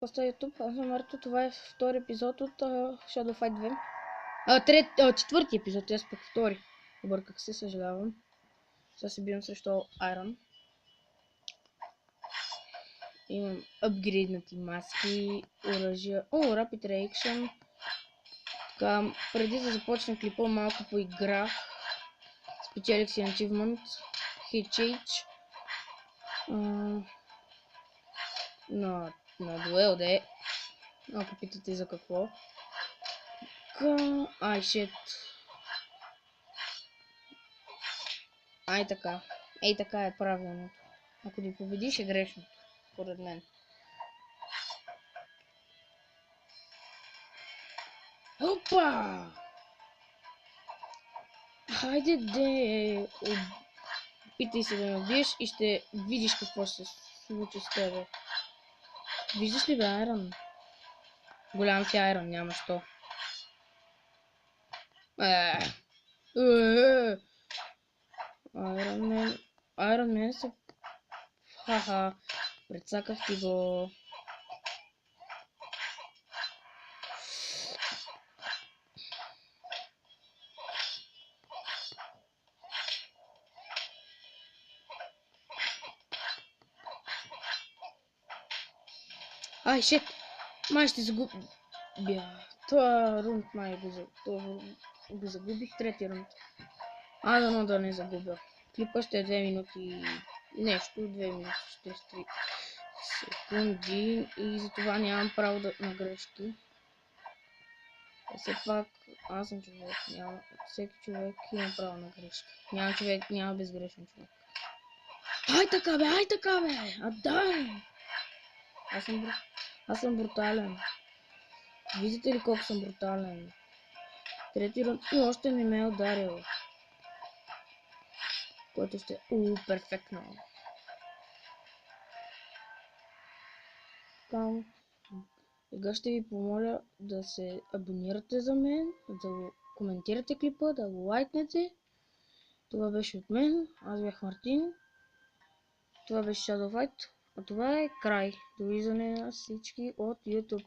Поста YouTube, аз съм Марто, това е втори епизод от Shadow Fight 2. Четвърти епизод, аз пък втори. Обърках се, съжалявам. Сега се бием срещу Iron. Имам апгрейднати маски, оръжия. Rapid Reaction. Така, преди да започна клипа, малко поиграх. Спечелих си Achievement. HH. На дуел де. Ако питате за какво. Ай, шит. Ай така. Ей така е правилното. Ако да победиш е грешно. Поред мен. Опа! Хайде де! Опитай се да ме убиеш и ще видиш какво ще се случи с тебе. Виждаш ли бе, Айрон? Голям си Айрон, няма що. Айрон мен се... Ха-ха. Прецаках ти го. Ай, шит! Май ще загубя. Това рунд май го загубих. Трети рунд. Дано да не загубя. Клипа ще е 2 минути нещо. 2 минути 43 секунди. И затова нямам право на грешки. Все пак аз съм човек. Всеки човек има право на грешки. Няма безгрешен човек. Ай така бе! Дай! Аз съм брутален. Виждате ли колко съм брутален? Трети рунд и още не ме е ударил. Което ще е перфектно. Сега ще ви помоля да се абонирате за мен, да коментирате клипа, да го лайкнете. Това беше от мен, аз бях Мартин. Това беше Shadow Fight, а това е край. Довиждане на всички от YouTube.